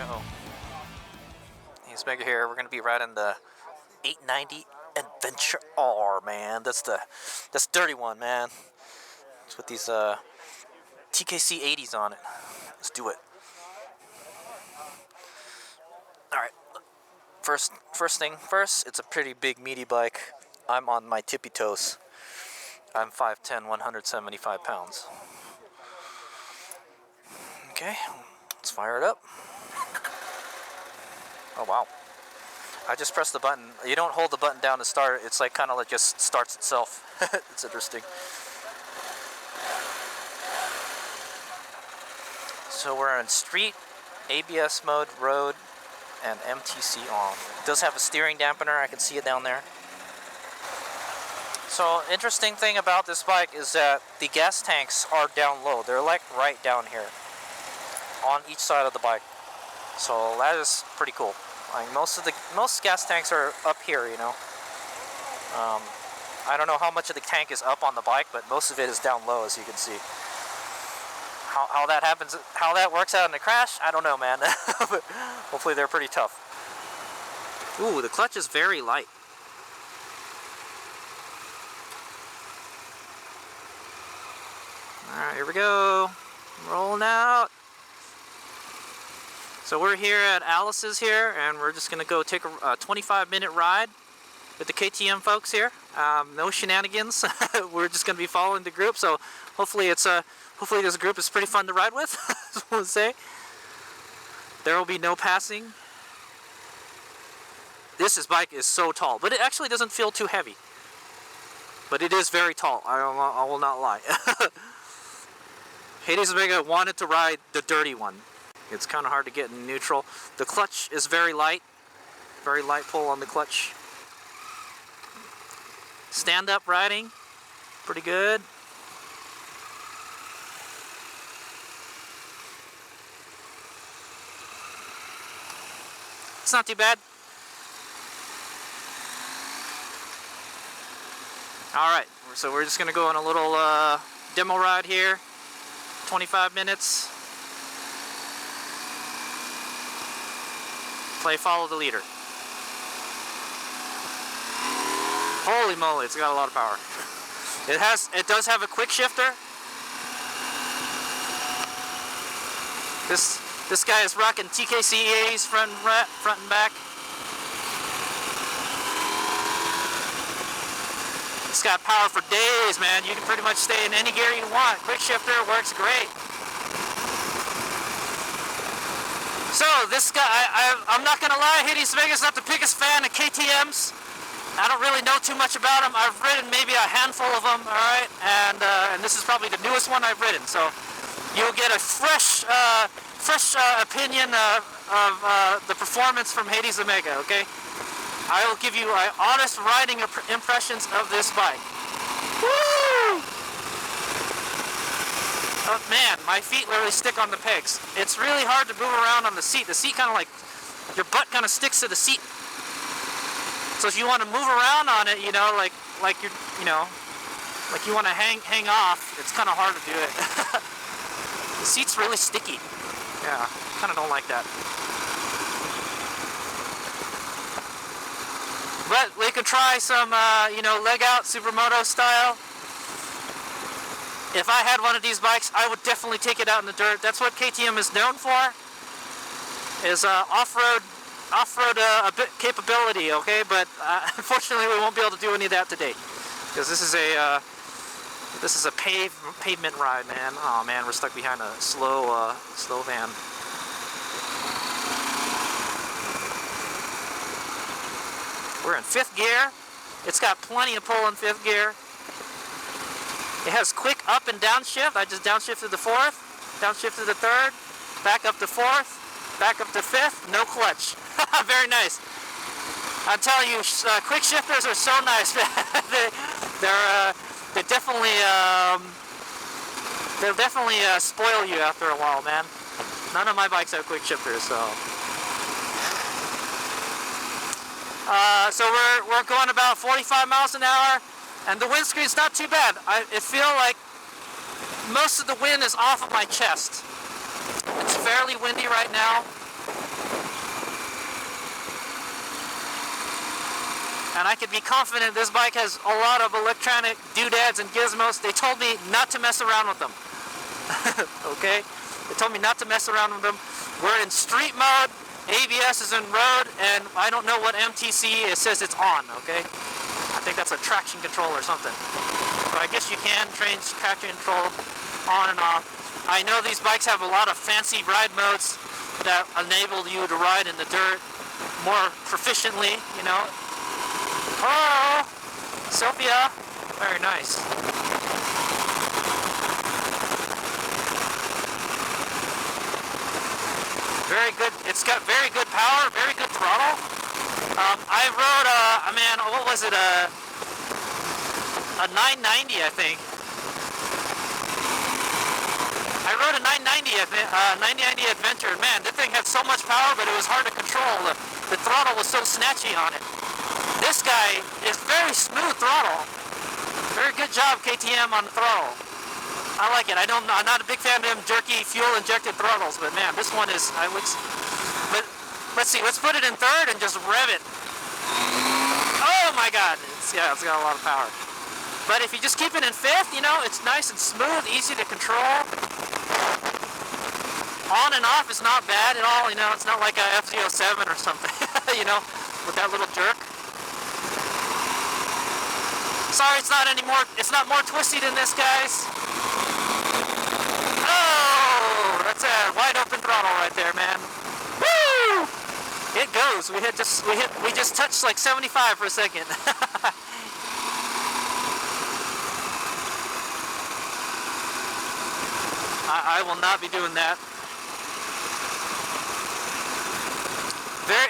go. HadesOmega here. We're gonna be riding the 890 Adventure R, man. That's dirty one, man. It's with these TKC 80s on it. Let's do it. All right. First thing first. It's a pretty big meaty bike. I'm on my tippy toes. I'm 5'10", 175 pounds. Okay, let's fire it up. Oh wow. I just pressed the button. You don't hold the button down to start. It's like kind of like just starts itself. It's interesting. So we're in street, ABS mode, road, and MTC on. It does have a steering dampener. I can see it down there. So interesting thing about this bike is that the gas tanks are down low. They're like right down here on each side of the bike. So that is pretty cool. Like most gas tanks are up here, you know. I don't know how much of the tank is up on the bike, but most of it is down low, as you can see. How that happens, how that works out in a crash, I don't know, man. But hopefully they're pretty tough. Ooh, the clutch is very light. Alright, here we go. Rolling out. So we're here at Alice's here, and we're just going to go take a 25-minute ride with the KTM folks here. No shenanigans. We're just going to be following the group, so hopefully this group is pretty fun to ride with. I just want to say. There will be no passing. This bike is so tall, but it actually doesn't feel too heavy. But it is very tall. I will not lie. HadesOmega wanted to ride the dirty one. It's kind of hard to get in neutral. The clutch is very light pull on the clutch. Stand-up riding, pretty good. It's not too bad. Alright, so we're just going to go on a little demo ride here. 25 minutes. Play follow the leader. Holy moly, it's got a lot of power. It does have a quick shifter. This guy is rocking TKC 80s front and back. It's got power for days, man. You can pretty much stay in any gear you want. Quick shifter works great. So this guy, I'm not gonna lie, HadesOmega's not the biggest fan of KTM's. I don't really know too much about them. I've ridden maybe a handful of them, all right, and this is probably the newest one I've ridden. So you'll get a fresh opinion of the performance from HadesOmega. Okay, I will give you honest riding impressions of this bike. Woo! Oh, man, my feet literally stick on the pegs. It's really hard to move around on the seat. The seat kind of like, your butt kind of sticks to the seat. So if you want to move around on it, you know, like you're, you know, like you want to hang off, it's kind of hard to do it. The seat's really sticky. Yeah, kind of don't like that. But we could try some, you know, leg out supermoto style. If I had one of these bikes, I would definitely take it out in the dirt. That's what KTM is known for, is off-road capability, okay? But unfortunately, we won't be able to do any of that today, because this is a pavement ride, man. Oh man, we're stuck behind a slow van. We're in 5th gear. It's got plenty of pull in 5th gear. It has quick up and down shift. I just downshifted the 4th, downshifted the 3rd, back up to 4th, back up to 5th, no clutch. Very nice. I'm telling you, quick shifters are so nice, man. They'll definitely spoil you after a while, man. None of my bikes have quick shifters, so. So we're going about 45 miles an hour. And the windscreen's not too bad. I feel like most of the wind is off of my chest. It's fairly windy right now. And I could be confident this bike has a lot of electronic doodads and gizmos. They told me not to mess around with them. Okay? They told me not to mess around with them. We're in street mode, ABS is in road, and I don't know what MTC it says it's on, okay? I think that's a traction control or something. But I guess you can change traction control on and off. I know these bikes have a lot of fancy ride modes that enable you to ride in the dirt more proficiently, you know. Oh, Sophia, very nice. Very good. It's got very good power, very good throttle. I rode what was it? A 990, I think. I rode a 990 Adventure. Man, that thing had so much power, but it was hard to control. The throttle was so snatchy on it. This guy is very smooth throttle. Very good job, KTM, on the throttle. I like it. I'm not a big fan of them jerky fuel-injected throttles, but man, this one is. But let's see. Let's put it in third and just rev it. Oh my God! It's got a lot of power. But if you just keep it in fifth, you know, it's nice and smooth, easy to control. On and off is not bad at all. You know, it's not like a F07 or something. You know, with that little jerk. Sorry, it's not more twisty than this, guys. Oh, that's a wide open throttle right there, man. Woo! It goes. We just touched like 75 for a second. I will not be doing that.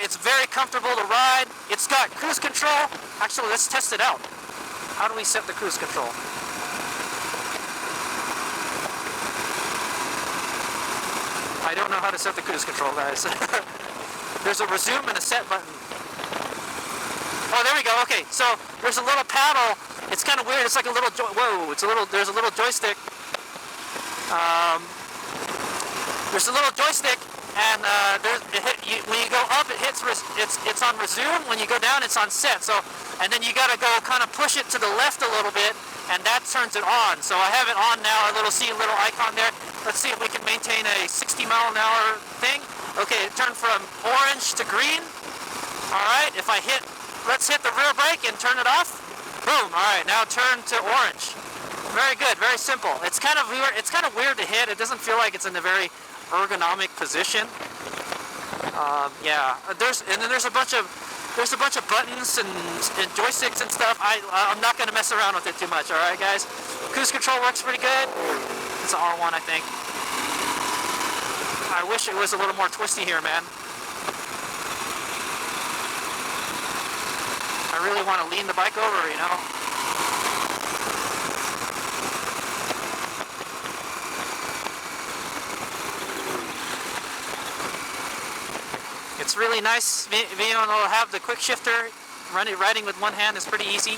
It's very comfortable to ride. It's got cruise control. Actually, let's test it out. How do we set the cruise control? I don't know how to set the cruise control, guys. There's a resume and a set button. Oh, there we go. Okay, so there's a little paddle. It's kind of weird. It's like a little there's a little joystick. There's a little joystick, and when you go up, it's on resume. When you go down, it's on set. So, and then you gotta go kind of push it to the left a little bit, and that turns it on. So I have it on now. See a little icon there. Let's see if we can maintain a 60-mile-an-hour thing. Okay, it turned from orange to green. All right. Let's hit the rear brake and turn it off. Boom. All right. Now turn to orange. Very good. Very simple. It's kind of weird. It's kind of weird to hit. It doesn't feel like it's in a very ergonomic position. Yeah. There's a bunch of buttons and joysticks and stuff. I'm not going to mess around with it too much. All right, guys. Cruise control works pretty good. It's an R1, I think. I wish it was a little more twisty here, man. I really want to lean the bike over, you know. It's really nice being able to have the quick shifter. Riding with one hand is pretty easy.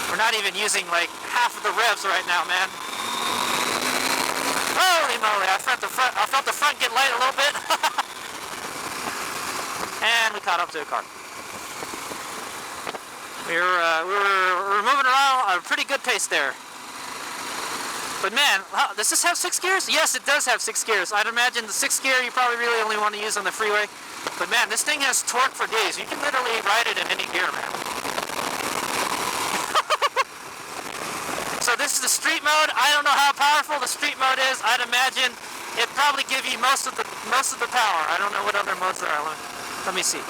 We're not even using like half of the revs right now, man. Holy moly! I felt the front get light a little bit, and we caught up to a car. We were moving around at a pretty good pace there. But man, does this have 6 gears? Yes, it does have 6 gears. I'd imagine the 6th gear you probably really only want to use on the freeway. But man, this thing has torque for days. You can literally ride it in any gear, man. So this is the street mode. I don't know how powerful the street mode is. I'd imagine it'd probably give you most of the power. I don't know what other modes there are. Let me see.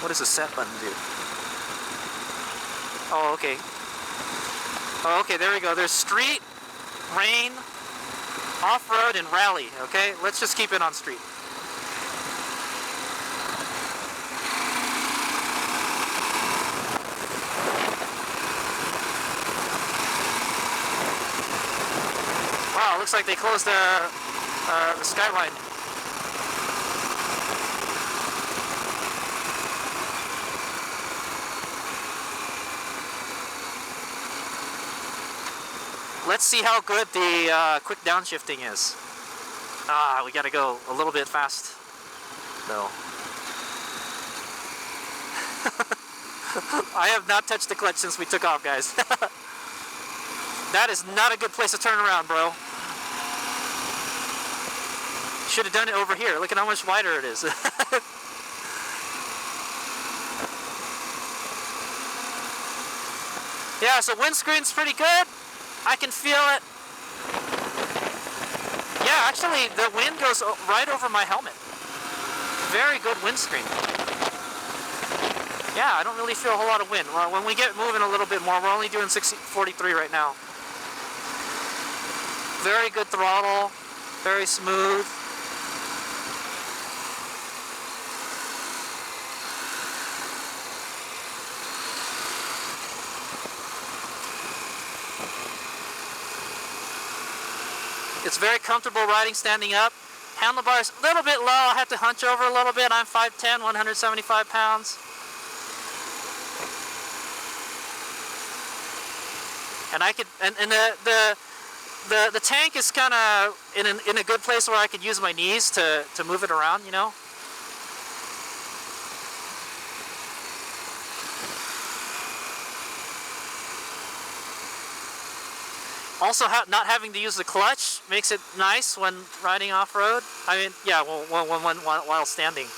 What does the set button do? Oh, okay. Oh, okay, there we go. There's street, rain, off-road, and rally. Okay, let's just keep it on street. Wow, looks like they closed the skyline. Let's see how good the quick downshifting is. We gotta go a little bit fast, though. I have not touched the clutch since we took off, guys. That is not a good place to turn around, bro. Should have done it over here. Look at how much wider it is. Yeah, so windscreen's pretty good. I can feel it. Yeah, actually, the wind goes right over my helmet. Very good windscreen. Yeah, I don't really feel a whole lot of wind. Well, when we get moving a little bit more, we're only doing 43 right now. Very good throttle, very smooth. It's very comfortable riding standing up. Handlebars a little bit low. I have to hunch over a little bit. I'm 5'10", 175 pounds. And I could, and the tank is kind of in a good place where I could use my knees to move it around, you know. Also, not having to use the clutch makes it nice when riding off-road. I mean, yeah, while standing.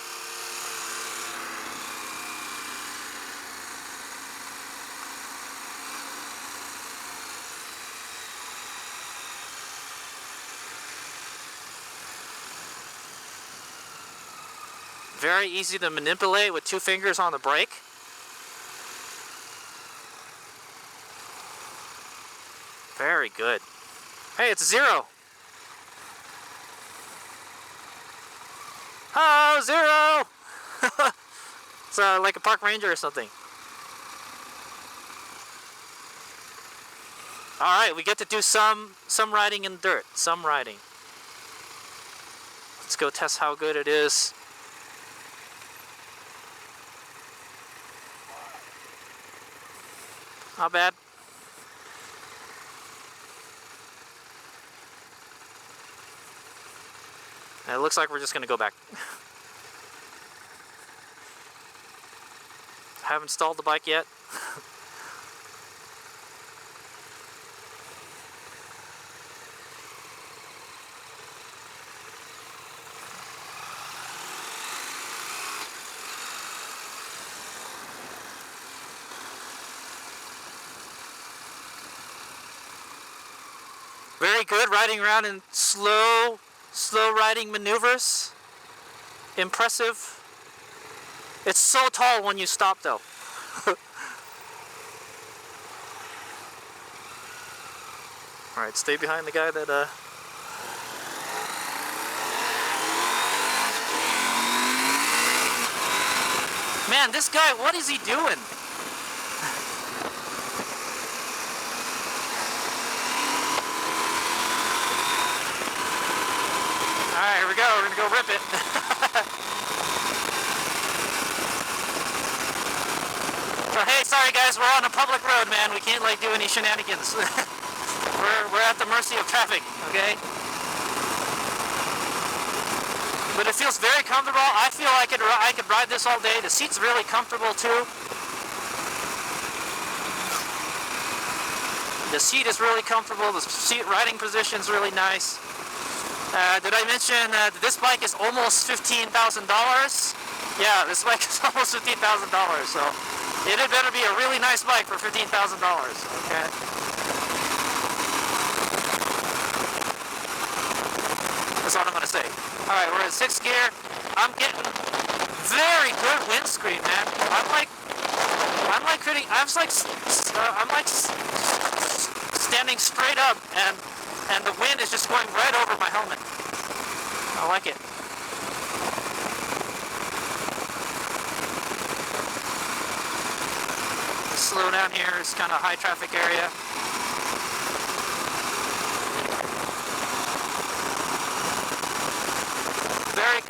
Very easy to manipulate with 2 fingers on the brake. Very good. Hey, it's 0. Oh, 0! It's like a park ranger or something. Alright, we get to do some riding in dirt. Some riding. Let's go test how good it is. Not bad. It looks like we're just going to go back. Haven't installed the bike yet. Very good riding around in slow riding maneuvers. Impressive. It's so tall when you stop though. Alright, stay behind the guy that Man, this guy, what is he doing? Alright, here we go. We're gonna go rip it. So, hey, sorry guys, we're on a public road, man. We can't like do any shenanigans. we're at the mercy of traffic, okay? But it feels very comfortable. I feel I could ride this all day. The seat's really comfortable too. The seat is really comfortable. The seat riding position is really nice. Did I mention this bike is almost $15,000? Yeah, this bike is almost $15,000, so it had better be a really nice bike for $15,000, okay? That's all I'm gonna say. All right, we're in 6th gear. I'm getting very good windscreen, man. I'm like standing straight up and the wind is just going right over my helmet. I like it. Slow down here. It's kind of a high traffic area.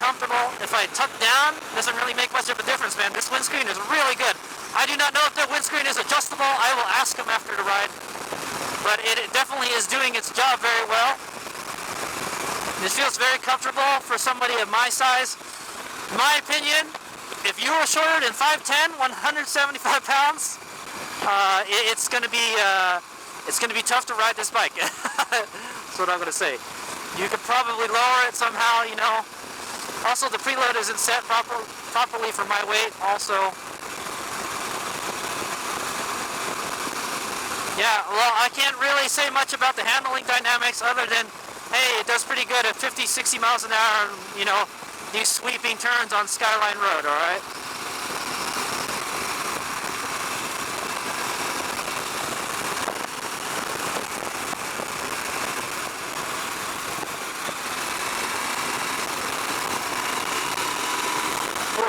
comfortable. If I tuck down, it doesn't really make much of a difference, man. This windscreen is really good. I do not know if the windscreen is adjustable. I will ask him after the ride. But it definitely is doing its job very well. This feels very comfortable for somebody of my size. In my opinion, if you were shorter than 5'10", 175 pounds, it's gonna be tough to ride this bike. That's what I'm gonna say. You could probably lower it somehow, you know. Also, the preload isn't set properly for my weight. Also, yeah. Well, I can't really say much about the handling dynamics other than, hey, it does pretty good at 50, 60 miles an hour. You know, these sweeping turns on Skyline Road. All right.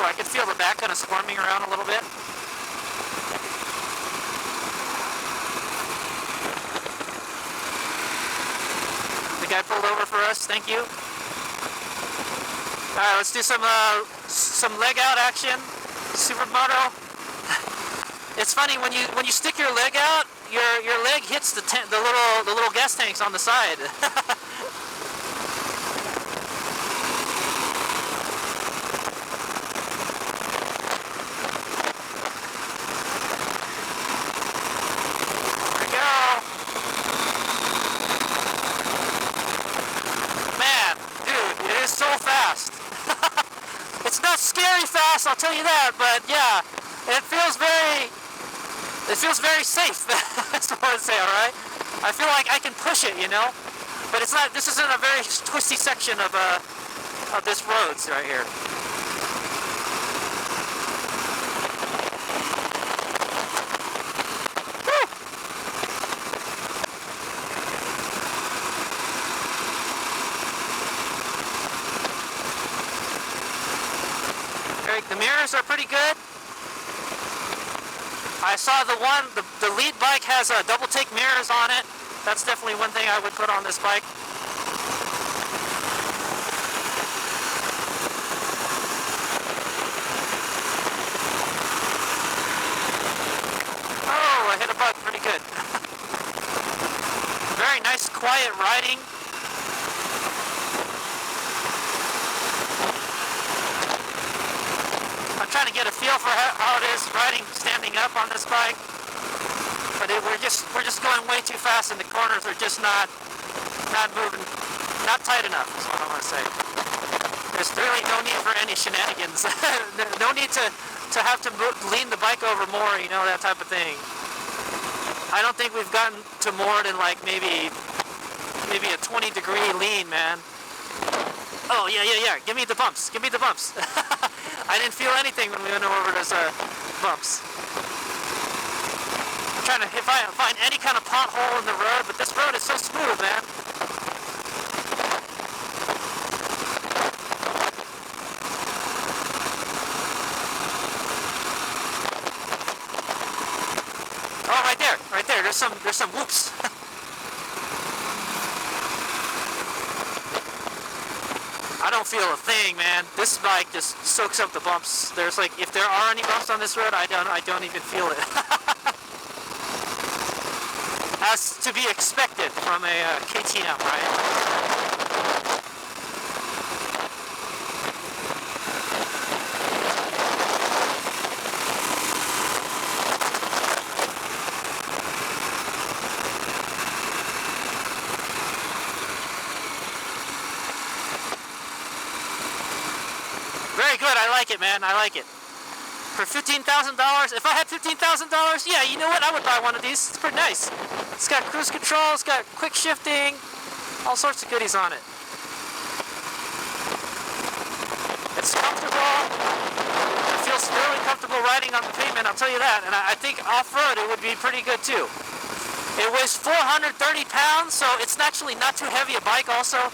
I can feel the back kind of squirming around a little bit. The guy pulled over for us. Thank you. All right, let's do some leg out action. Supermoto. It's funny when you stick your leg out, your leg hits the little gas tanks on the side. It's not scary fast, I'll tell you that, but yeah, it feels very safe. That's what I would say, alright? I feel like I can push it, you know? But it's not, this isn't a very twisty section of this roads right here. The mirrors are pretty good. I saw the lead bike has double take mirrors on it. That's definitely one thing I would put on this bike. Oh, I hit a bug pretty good. Very nice, quiet riding. I'm trying to get a feel for how it is riding standing up on this bike, but we're just going way too fast, and the corners are just not moving, not tight enough. Is what I want to say. There's really no need for any shenanigans. No need to have to lean the bike over more, you know, that type of thing. I don't think we've gotten to more than like maybe a 20-degree lean, man. Oh yeah. Give me the bumps. Give me the bumps. I didn't feel anything when we went over those bumps. I'm trying to find any kind of pothole in the road, but this road is so smooth, man. Oh, right there. There's some whoops. I don't feel a thing, man. This bike just soaks up the bumps. There's like, if there are any bumps on this road, I don't even feel it. As to be expected from a KTM, right? Very good. I like it, man. I like it. For $15,000, if I had $15,000, yeah, you know what? I would buy one of these. It's pretty nice. It's got cruise control. It's got quick shifting. All sorts of goodies on it. It's comfortable. It feels really comfortable riding on the pavement, I'll tell you that. And I think off-road it would be pretty good too. It weighs 430 pounds, so it's actually not too heavy a bike also.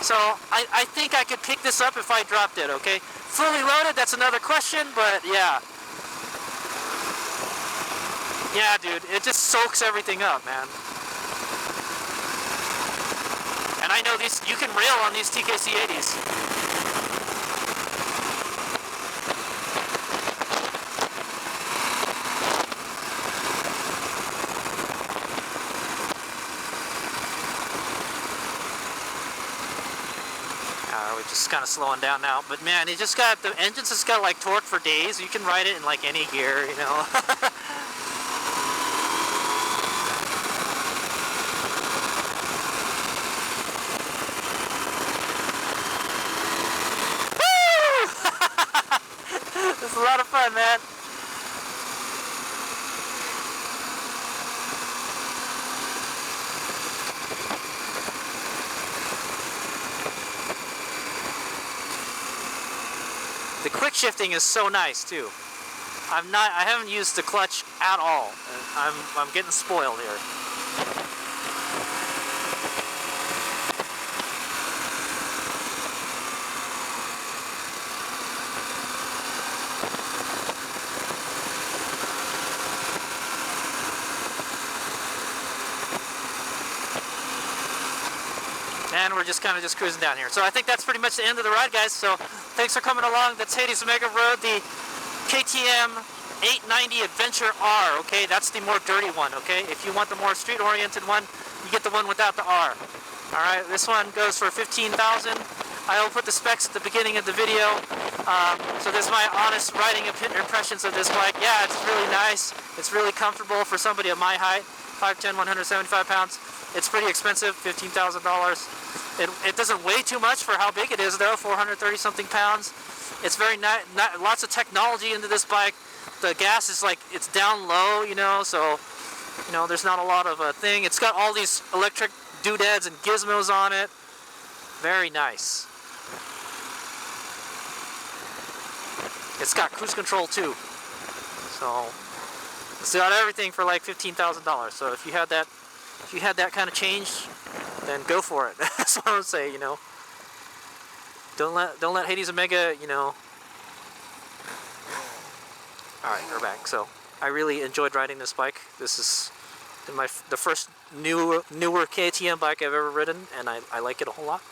So I think I could pick this up if I dropped it, okay? Fully loaded, that's another question, but yeah. Yeah, dude, it just soaks everything up, man. And I know these, you can rail on these TKC 80s. We're just kind of slowing down now. But man, it just got, the engine's just got like torque for days. You can ride it in like any gear, you know. This is a lot of fun, man. The quick shifting is so nice too. I haven't used the clutch at all. I'm getting spoiled here. And we're just kind of cruising down here. So I think that's pretty much the end of the ride, guys. So thanks for coming along. That's HadesOmega rode the KTM 890 Adventure R, okay? That's the more dirty one, okay? If you want the more street-oriented one, you get the one without the R. All right, this one goes for $15,000. I will put the specs at the beginning of the video. So this is my honest riding impressions of this bike. Yeah, it's really nice. It's really comfortable for somebody of my height, 5'10", 175 pounds. It's pretty expensive, $15,000. It doesn't weigh too much for how big it is, though, 430 something pounds. It's very lots of technology into this bike. The gas is like, it's down low, you know, so, you know, there's not a lot of a thing. It's got all these electric doodads and gizmos on it. Very nice. It's got cruise control too. So it's got everything for like $15,000. So if you had that kind of change, then go for it. That's what I would say, you know. Don't let HadesOmega, you know. Alright, we're back. So I really enjoyed riding this bike. This is the first newer KTM bike I've ever ridden, and I like it a whole lot.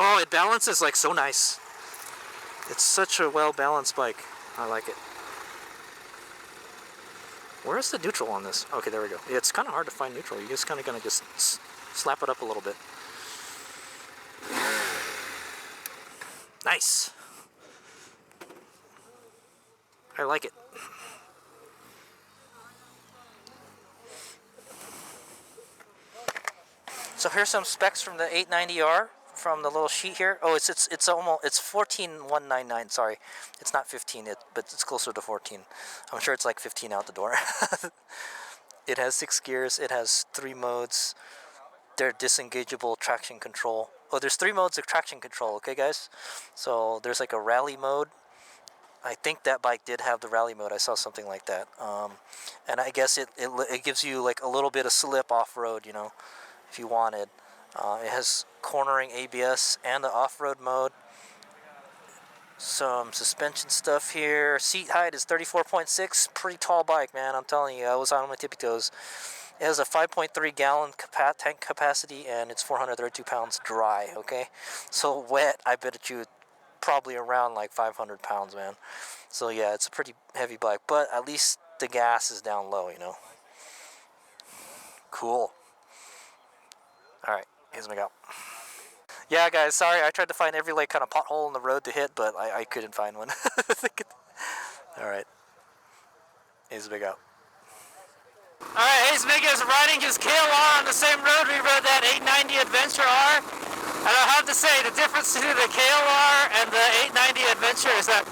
Oh, it balances like so nice. It's such a well-balanced bike. I like it. Where's the neutral on this? Okay, there we go. Yeah, it's kind of hard to find neutral. You're just kind of going to just slap it up a little bit. Nice. I like it. So here's some specs from the 890R. From the little sheet here. Oh, it's 14,199. Sorry, it's not 15. But it's closer to 14. I'm sure it's like 15 out the door. It has 6 gears. It has 3 modes. They're disengageable traction control. Oh, there's 3 modes of traction control. Okay, guys. So there's like a rally mode. I think that bike did have the rally mode. I saw something like that. And I guess it gives you like a little bit of slip off road, you know, if you wanted. It has cornering ABS and the off-road mode. Some suspension stuff here. Seat height is 34.6. Pretty tall bike, man. I'm telling you, I was on my tippy toes. It has a 5.3 gallon tank capacity, and it's 432 pounds dry, okay? So wet, I bet you probably around like 500 pounds, man. So yeah, it's a pretty heavy bike, but at least the gas is down low, you know? Cool. Alright. Here's my go. Yeah, guys, sorry, I tried to find every like kind of pothole in the road to hit, but I couldn't find one. Alright. Here's a big out. Alright, HadesOmega is riding his KLR on the same road we rode that 890 Adventure R. And I have to say, the difference between the KLR and the 890 Adventure is that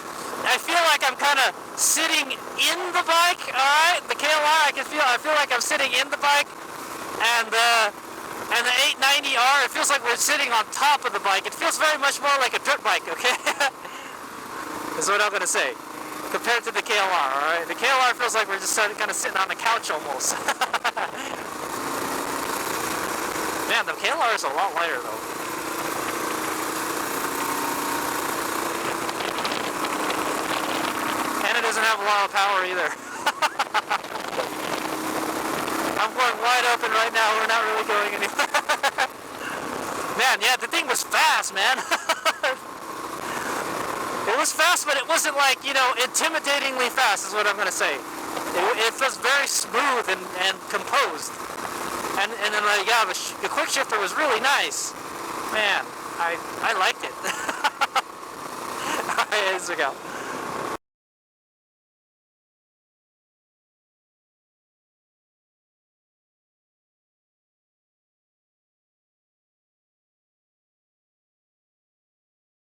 I feel like I'm kind of sitting in the bike, alright? The KLR, I feel like I'm sitting in the bike, and the 890R, it feels like we're sitting on top of the bike. It feels very much more like a dirt bike, okay? That's what I'm going to say. Compared to the KLR, alright? The KLR feels like we're just kind of sitting on the couch almost. Man, the KLR is a lot lighter though. And it doesn't have a lot of power either. I'm going wide open right now. We're not really going anywhere. Man, yeah, the thing was fast, man. It was fast, but it wasn't like, you know, intimidatingly fast is what I'm going to say. It feels very smooth and composed. And then, like, yeah, the quick shifter was really nice. Man, I liked it. Alright, here we go.